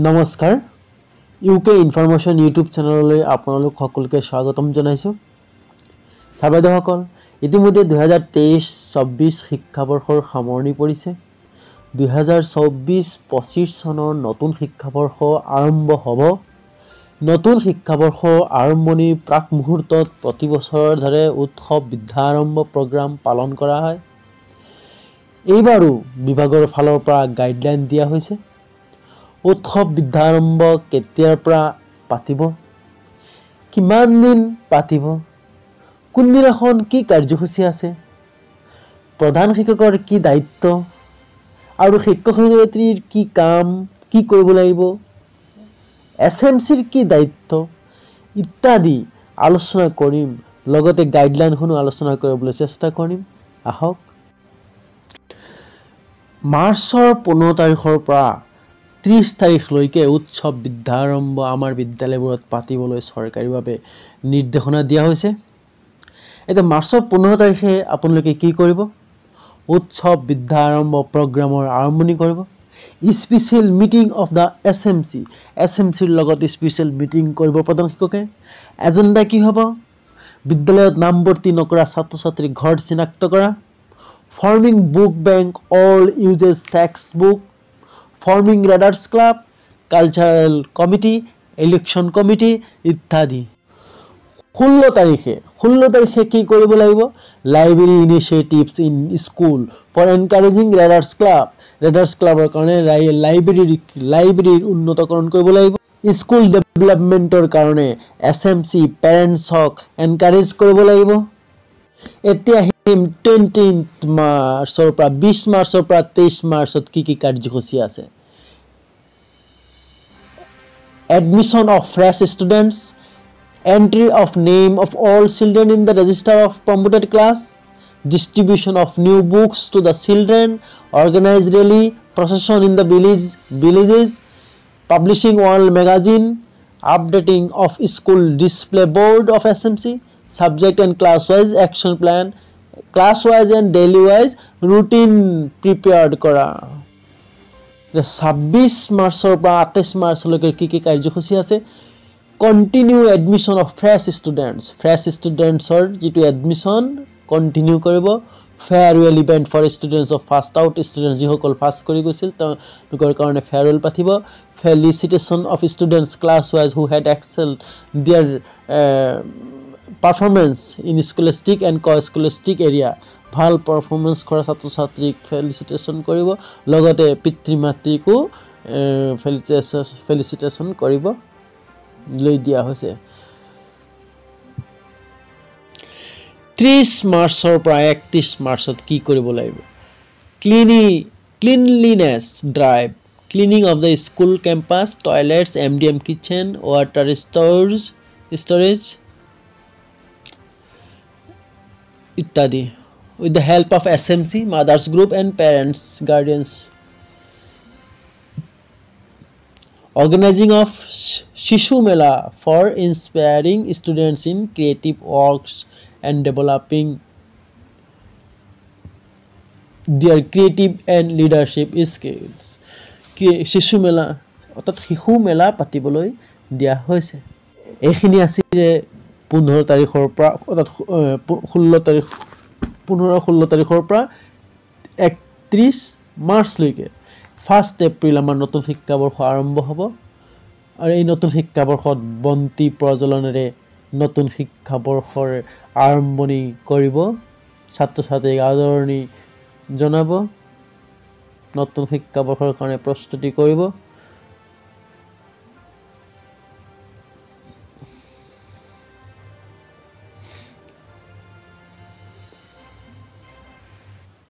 নমস্কাৰ UK information YouTube চেনেললৈ আপোনালোক সকলোকে স্বাগতম জনাইছোঁ। ছাত্ৰসকল ইতিমধ্যে 2023-24 শিক্ষাবৰ্ষৰ সামৰণি পৰিছে। 2024-25 চনৰ নতুন শিক্ষাবৰ্ষ আৰম্ভ হ'ব। নতুন শিক্ষাবৰ্ষ আৰম্ভণিৰ প্ৰাক মুহূৰ্তত প্ৰতি বছৰৰ দৰে উৎসৱ বিদ্যা আৰম্ভ প্ৰগ্ৰাম পালন কৰা হয়। এইবাৰো বিভাগৰ ফালৰ পৰা গাইডলাইন দিয়া হৈছে। উৎসৱ বিদ্যা আৰম্ভ কেতিয়াৰ পৰা পাতিব, কিমান দিন পাতিব, কোনদিনাখন কি কাৰ্যসূচী আছে, প্ৰধান শিক্ষকৰ কি দায়িত্ব আৰু শিক্ষক শিক্ষয়িত্ৰীৰ কি কাম, কি কৰিব লাগিব, SMCৰ কি দায়িত্ব ইত্যাদি আলোচনা কৰিম। লগতে গাইডলাইনখনো আলোচনা কৰিবলৈ চেষ্টা কৰিম। আহক। মাৰ্চৰ 15 তাৰিখৰ পৰা 30 তাৰিখলৈকে উৎসৱ বিদ্যা আৰম্ভ আমাৰ বিদ্যালয়বোৰত পাতিবলৈ চৰকাৰীভাৱে নিৰ্দেশনা দিয়া হৈছে। এতিয়া মাৰ্চৰ 15 তাৰিখে আপোনালোকে কি কৰিব? উৎসৱ বিদ্যা আৰম্ভ প্ৰগ্ৰামৰ আৰম্ভণি কৰিব। স্পেচিয়েল মিটিং অফ দ্য SMCৰ লগত স্পেচিয়েল মিটিং কৰিব প্ৰধান শিক্ষকে। এজেণ্ডা কি হ'ব? বিদ্যালয়ত নামভৰ্তি নকৰা ছাত্ৰ ছাত্ৰীক ঘৰ চিনাক্ত কৰা, forming book bank all uses text book, forming readers club, cultural committee, election committee ইত্যাদি। 16 তাৰিখে কি কৰিব লাগিব? Library initiatives in school for encouraging readers ক্লাবৰ কাৰণে লাইব্ৰেৰীৰ উন্নতকৰণ কৰিব লাগিব। স্কুল ডেভেলপমেণ্টৰ কাৰণে SMC পেৰেণ্টছক এনকাৰেজ কৰিব লাগিব। এতিয়া আহিম 20 মাৰ্চৰ পৰা 20 মাৰ্চৰ পৰা 23 মাৰ্চত কি কাৰ্যসূচী আছে? Admission of fresh students, entry of name of all children in the register of promoted class, distribution of new books to the children, organized rally procession in the villages, publishing one magazine, updating of school display board of SMC, subject and class-wise action plan, class-wise and daily-wise routine prepared কৰা। 26 মাৰ্চৰ পৰা 28 মাৰ্চলৈকে কি কাৰ্যসূচী আছে? Continue admission of fresh ষ্টুডেণ্টছৰ যিটো admission continue কৰিব। Farewell event for students of first out, students যিসকল ফাৰ্ষ্ট কৰি গৈছিল তেওঁলোকৰ কাৰণে ফেয়াৰৱেল পাতিব। Felicitation of students class wise who had excel their performance in scholastic and co-scholastic area. ভাল পাৰফৰ্মেঞ্চ কৰা ছাত্ৰ ছাত্ৰীক ফেলিচিটেশ্যন কৰিব। লগতে পিতৃ মাতৃকো ফেলিচিটেশ্যন কৰিবলৈ দিয়া হৈছে। 30 মাৰ্চৰ পৰা 31 মাৰ্চত কি কৰিব লাগিব? Cleanliness drive, cleaning of the school campus, toilets, MDM kitchen, water storage ইত্যাদি। With the help of SMC, mothers group and parents, guardians. Organizing of Shishu Mela for inspiring students in creative works and developing their creative and leadership skills. শিশু মেলা অৰ্থাৎ শিশু মেলা পাতিবলৈ দিয়া হৈছে। এইখিনি আছিল 15 তাৰিখৰ পৰা অৰ্থাৎ 15-16 তাৰিখৰ পৰা 31 মাৰ্চলৈকে। 1 এপ্ৰিল আমাৰ নতুন শিক্ষাবৰ্ষ আৰম্ভ হ'ব আৰু এই নতুন শিক্ষাবৰ্ষত বন্তি প্ৰজ্বলনেৰে নতুন শিক্ষাবৰ্ষৰ আৰম্ভণি কৰিব। ছাত্ৰ ছাত্ৰীক আদৰণি জনাব, নতুন শিক্ষাবৰ্ষৰ কাৰণে প্ৰস্তুতি কৰিব।